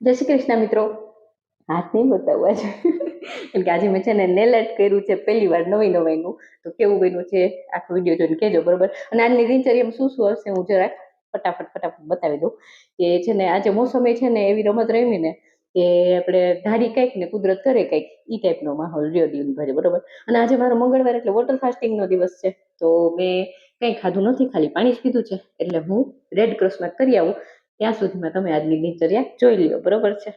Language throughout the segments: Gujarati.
જય શ્રી કૃષ્ણ મિત્રો. હાથ નહીં બતાવવા છે કેમ કે આજે મેં છે ને નેલ આર્ટ કર્યું છે પહેલી વાર નવાઈનું. તો કેવું બન્યું છે આખો વિડીયો જોઈને કહેજો, બરોબર. અને આજની દિનચર્યામાં શું શું હશે હું જરાક ફટાફટ બતાવી દઉં. કે છે ને આજે મોસમે છે ને એવી રમત રમી ને કે આપણે ધારી કંઈક ને કુદરત કરે કંઈક એ ટાઈપનો માહોલ રહ્યો દિવસભરે, બરોબર. અને આજે મારો મંગળવાર એટલે વોટર ફાસ્ટિંગનો દિવસ છે. તો મેં કંઈ ખાધું નથી, ખાલી પાણી જ પીધું છે. એટલે હું રેડ ક્રોસમાં કરી આવું ત્યાં સુધીમાં તમે આજની દિનચર્યા જોઈ લ્યો, બરોબર છે.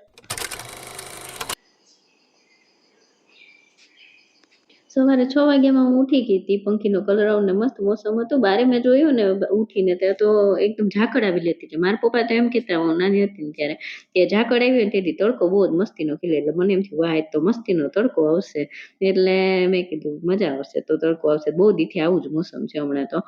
સવારે 6 વાગ્યામાં હું ઉઠી ગઈ હતી. પંખીનો કલરવ ને મસ્ત મોસમ હતું. બારે મેં જોયું ને ઉઠીને ત્યાં તો એકદમ ઝાકળ આવી લેતી હતી. મારા પપ્પા તો એમ કહેતા, હું નાની હતી ને ત્યારે, કે ઝાકળ આવી ને તેથી તડકો બહુ જ મસ્તીનો ખીલે. એટલે મને એમ થયું વાહ એ તો મસ્તીનો તડકો આવશે. એટલે મેં કીધું મજા આવશે તો તડકો આવશે. બહુ દીથી આવું જ મોસમ છે હમણાં તો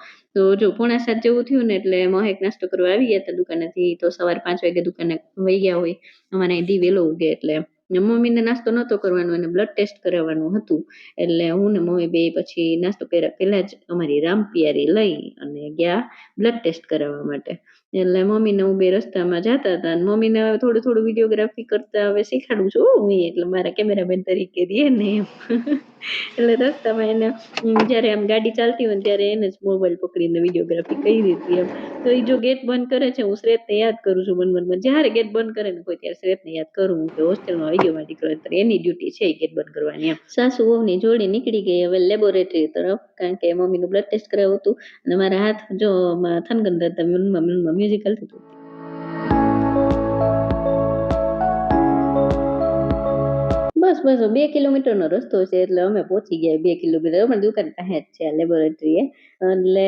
જો 6:45 જેવું થયું ને એટલે મહેક નાસ્તો કરવા આવી ગયા હતા દુકાનેથી. તો સવારે 5 વાગે દુકાને વહી ગયા હોય. અમારે દી વેલો ઉગે એટલે મમ્મીને નાસ્તો નહોતો કરવાનો અને બ્લડ ટેસ્ટ કરાવવાનું હતું. એટલે હું ને મમ્મી બે પછી નાસ્તો કર્યા પહેલા જ અમારી રામપિયારી લઈ અને ગયા બ્લડ ટેસ્ટ કરાવવા માટે. એટલે મમ્મીને હું બે રસ્તામાં જતા હતા અને મમ્મીને હવે થોડું વિડીયોગ્રાફી કરતા હવે શીખાડું છું હું, એટલે મારા કેમેરામેન તરીકે દે ને એમ. એટલે રસ્તામાં એને જ્યારે આમ ગાડી ચાલતી હોય ને ત્યારે એને જ મોબાઈલ પકડીને વિડીયોગ્રાફી કરી હતી એમ. તો એ જો ગેટ બંધ કરે છે હું શ્રેતને યાદ કરું છું મનમાં. જ્યારે ગેટ બંધ કરે ને કોઈ ત્યારે શ્રેતને યાદ કરું કે હોસ્ટેલમાં આવી ગયો મારો દીકરો, એની ડ્યુટી છે ગેટ બંધ કરવાની એમ. સાસુ વહુની જોડી નીકળી ગઈ હવે લેબોરેટરી તરફ, કારણ કે મમ્મીનું બ્લડ ટેસ્ટ કરાવ્યું હતું અને મારા હાથ જો થનગનતા હતા, મનમાં મ્યુઝિક હાલતું હતું. બસ 2 કિલોમીટરનો રસ્તો છે એટલે અમે પહોંચી ગયા 2 કિલોમીટર. અમારી દુકાન પાસે જ છે આ લેબોરેટરી એટલે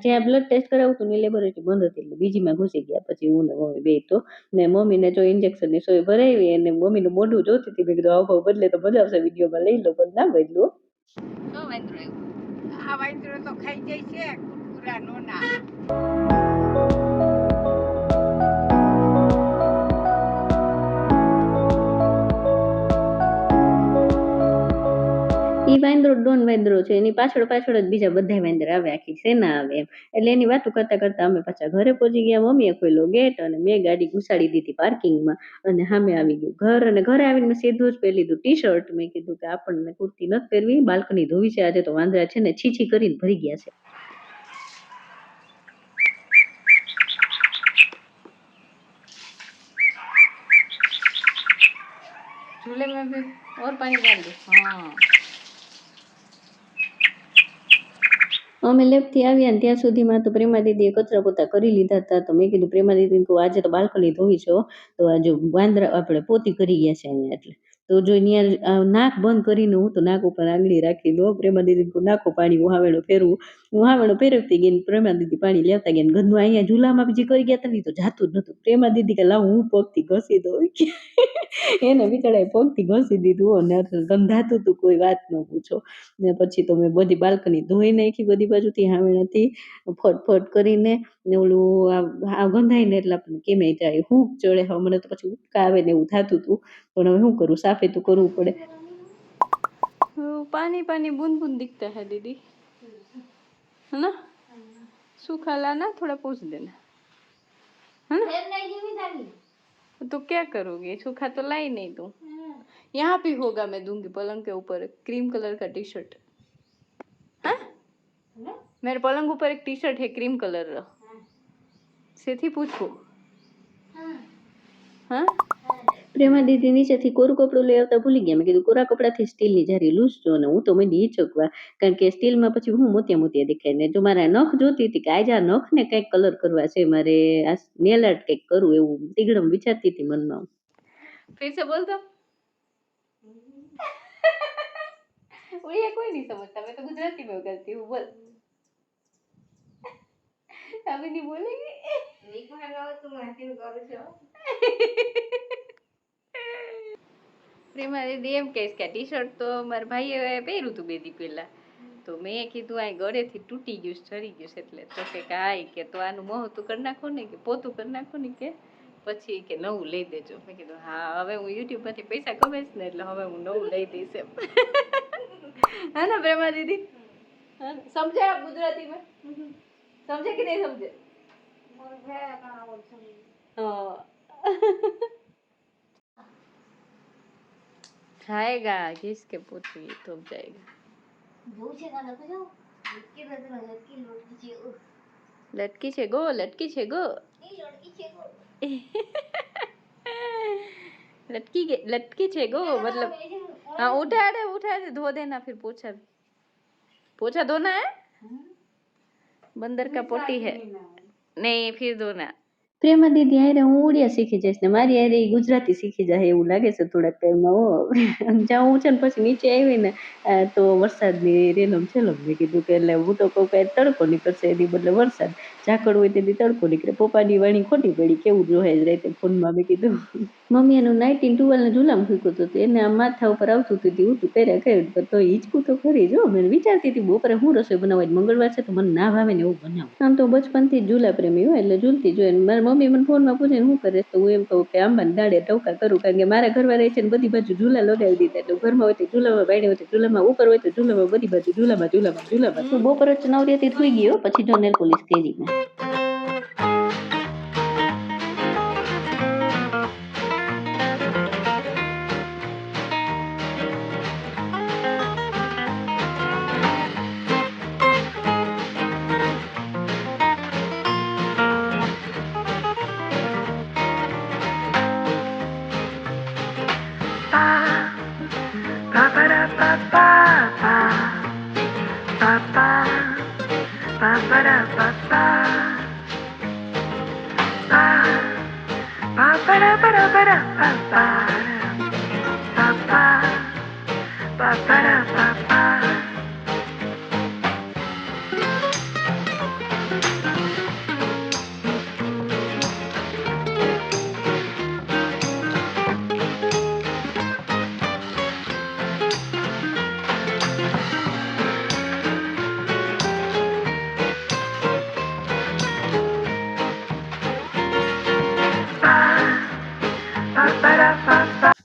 જ્યાં બ્લડ ટેસ્ટ કરાવતું હતું ને લેબોરેટરી બંધ હતી એટલે બીજીમાં ઘૂસી ગયા. પછી હું ને મમ્મી બે તો ને મમ્મીને જો ઇન્જેક્શનની સોય ભરાવી અને મમ્મીનું મોઢું જોતી હતી. મેં કીધું આવ બદલે તો મજા આવશે વિડીયોમાં લઈ લો, પણ ના બદલું. આ વાંદરો તો ખાઈ જાય છે કુરકુરા નોના. ઈ વાંદરો ડોન વાંદરો છે, એની પાછળ જ બીજા બધા વાંદરા આવે, આખી સેના આવે એમ. એટલે એની વાતો કરતા અમે પાછા ઘરે પહોંચી ગયા. મમ્મીએ ખોલ્યો ગેટ અને મેં ગાડી ઘુસાડી દીધી પાર્કિંગમાં અને સામે આવી ગયું ઘર. અને ઘરે આવીને મેં સીધું જ પહેરી લીધું ટી-શર્ટ. મેં કીધું કે આપણને કુર્તી નથી પહેરવી, બાલ્કની ધોવી છે આજે તો વાંદરા છે ને છીછી કરીને ભરી ગયા છે. झूले में भी और पानी डाल दो. हाँ, અમે લેબથી આવ્યા ને ત્યાં સુધીમાં તો પ્રેમા દીદીએ કચરા પોતા કરી લીધા હતા. તો મેં કીધું પ્રેમા દીદીને કહું આજે તો બાલ્કની ધોવી છો તો આજે વાંદરા આપણે પોતી કરી ગયા છે અહીંયા. એટલે તો જો ત્યાં નાક બંધ કરીને હું તો નાક ઉપર આંગળી રાખી દો. પ્રેમા દીદીને કહું નાખો પાણી, હું હાવેણો ફેરવું. હું હાવેણો ફેરવતી ગઈ ને પ્રેમા દીદી પાણી લેતા ગયા. ગંદુ અહીંયા ઝૂલામાં બીજી કરી ગયા હતા ને તો જાતું જ નતું. પ્રેમા દીદી કે લાવ હું પગથી ઘસી દઉં. એને બિચારાએ પગથી ઘસી દીધું અને ગંધાતું હતું, કોઈ વાત ન પૂછો. ને પછી તો મેં બધી બાલ્કની ધોઈ નાખી બધી બાજુથી હાવેણાથી ફટ કરીને. ને ઓલું આ ગંધાય ને એટલે આપણને કેમે જાય હું ચડે. હવે મને તો પછી ઉબકા આવે ને એવું થતું હતું, પણ હવે શું કરું, સાફે તો કરવું પડે. પાनी पानी बूंद बूंद दिखता है दीदी, है ना? सूखा लाना, थोड़ा पोंछ देना, है ना? तो क्या करोगे, सूखा तो लाई नहीं तुम. यहाँ भी होगा, मैं दूंगी पलंग के ऊपर क्रीम कलर का टी शर्ट. हाँ, मेरे पलंग ऊपर एक टी शर्ट है क्रीम कलर का, सेથી પૂછો. હા, પ્રેમા દીદી નીચેથી કોરું કપડું લઈ આવતા ભૂલી ગયા. મેં કીધું કોરા કપડાથી સ્ટીલની જારી લૂસજો ને હું તો મને ઈચકવા, કારણ કે સ્ટીલમાં પછી હું મોતિયા દેખાય ને. જો મારા નખ જોતી હતી કે આજે આ નખને કંઈક કલર કરવા છે મારે, આ નેલ આર્ટ કંઈક કરું એવું તીગડમ વિચારતી હતી મનમાં. ફિર સે બોલ તો. કોઈ નહીં સમજતા, मैं तो गुजराती में करती हूँ. बोल, अभी नहीं बोलेगी. नहीं कहना तुम ऐसे करो છો. પ્રેમા દીદી એમ કહેશ કે ટી શર્ટ તો મારા ભાઈએ પહેર્યું હતું 2 દી પહેલા. તો મેં કીધું આ ગળેથી તૂટી ગયું, ઠરી ગયું એટલે તો કે કાંઈ કે તો આનું મોહતું કરી નાખો ને, કે પોતું કરી નાખો ને, કે પછી કે નવું લઈ દેજો. મેં કીધું હા હવે હું યુટ્યુબમાંથી પૈસા કમાઈશ ને એટલે હવે હું નવું લઈ દઈશ એમ. હા ને પ્રેમા દીદી, સમજે આપ ગુજરાતીમાં? સમજે કે નહીં સમજે? હા. जाएगा किसके पूछिए तो जाएगा लटकी छे गो लटकी छे गो मतलब हाँ उठा दे धो देना फिर पोछा पोछा धोना है बंदर का पोटी है नहीं फिर धोना પ્રેમા દીદી હારે હું ઉડિયા શીખી જઈશ ને મારી હારે ઈ ગુજરાતી શીખી જાય એવું લાગે છે થોડાક ટાઈમમાં જ્યાં હું છે ને પછી નીચે આવી ને તો વરસાદની રેલમ છેલમ મેં કીધું કે એટલે હું તો કહું કે તડકો નીકળશે એની બદલે વરસાદ ઝાકળ હોય તેથી તડકો નીકળે પપ્પાની વાણી ખોટી પડી કેવું જોહે જ રાતે ફોનમાં મેં કીધું મમ્મી એનું 1912 ને ઝુલામ ફૂક્યું હતું એને આમ માથા ઉપર આવતું હતું ઊંધું કર્યા કર્યું તો હિંચકું તો ખરી જો મેં વિચારતી હતી બપોરે હું રસોઈ બનાવવા મંગળવાર છે તો મને ના ભાવે ને એવું બનાવું આમ તો બચપનથી જ ઝૂલા પ્રેમી હોય એટલે ઝૂલતી જોઈએ મારી મમ્મી મને ફોનમાં પૂછે ને શું કરે તો હું એમ કહું કે આંબાને દાડે ટવકા કરું કારણ કે મારા ઘરમાં રહે છે ને બધી બાજુ ઝૂલા લગાવી દીધા એટલે ઘરમાં હોય તો ઝૂલામાં બાયણે હોય તો ઝૂલામાં ઉપર હોય તો ઝૂલામાં બધી બાજુ ઝૂલામાં તું બપોરે નવરી હતી સુઈ ગયો પછી જો નેલ પોલીસ કરી મેં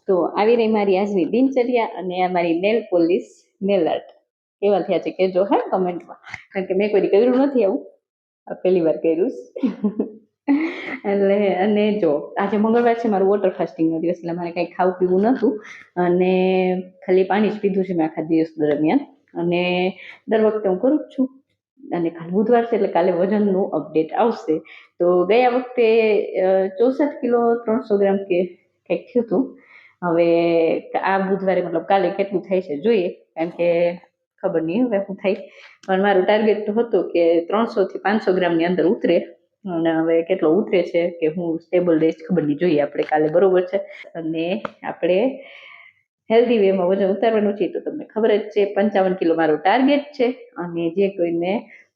તો આવી રહી મારી આજની દિનચર્યા અને આ મારી નેલ પોલિશ નેલ આર્ટ કેવા થયા છે કેજો હે કમેન્ટમાં કારણ કે મેં કોઈ કર્યું નથી આવું આ પહેલી વાર કર્યું એટલે અને જો આજે મંગળવાર છે મારું વોટર ફાસ્ટિંગનો દિવસ એટલે મારે કંઈ ખાવું પીવું નહોતું અને ખાલી પાણી જ પીધું છે મેં આખા દિવસ દરમિયાન અને દર વખતે હું કરું જ છું અને કાલે બુધવાર છે એટલે કાલે વજનનું અપડેટ આવશે તો ગયા વખતે 64 કિલો 300 ગ્રામ કે કંઈક થયું હતું હવે આ બુધવારે મતલબ કાલે કેટલું થાય છે જોઈએ કારણ કે ખબર નહીં હવે શું થાય પણ મારું ટાર્ગેટ તો હતું કે 300 થી 500 ગ્રામની અંદર ઉતરે અને હવે કેટલો ઉતરે છે કે હું સ્ટેબલ રહીશ ખબર નહીં જોઈએ આપણે કાલે બરોબર છે અને આપણે હેલ્ધી વેમાં વજન ઉતારવાનું છે તો તમને ખબર જ છે 55 કિલો મારો ટાર્ગેટ છે અને જે કોઈને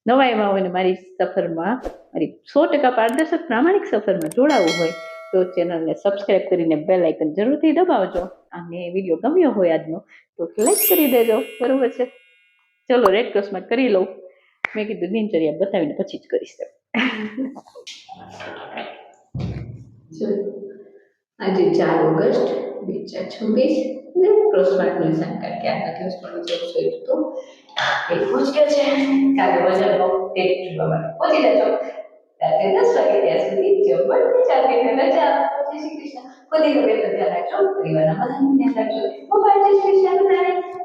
નવા એમાં હોય ને મારી સફરમાં મારી 100% પારદર્શક પ્રામાણિક સફરમાં જોડાવવું હોય તો ચેનલને સબસ્ક્રાઇબ કરીને બેલ આઇકન જરૂરથી દબાવજો અને વિડીયો ગમ્યો હોય આજનો તો લાઈક કરી દેજો બરોબર છે ચલો રેડ ક્રોસમાં કરી લઉં મેં કીધું દિનચર્યા બતાવીને પછી જ કરીશ આજે 4 ઓગસ્ટ 2026 રેડ ક્રોસમાં નિશાન કારણ કે આજના દિવસ પણ જવું તો એ પહોંચ્યો છે કાલે વજનનો ટેક જોવા માટે પહોંચી જજો રાત્રે 10 વાગે ત્યાં સુધી જમવા ચાલે રજા જય શ્રી કૃષ્ણ ખુદી ધ્યાન રાખજો પરિવારના બધાનું ધ્યાન રાખજો બાય જય શ્રી કૃષ્ણ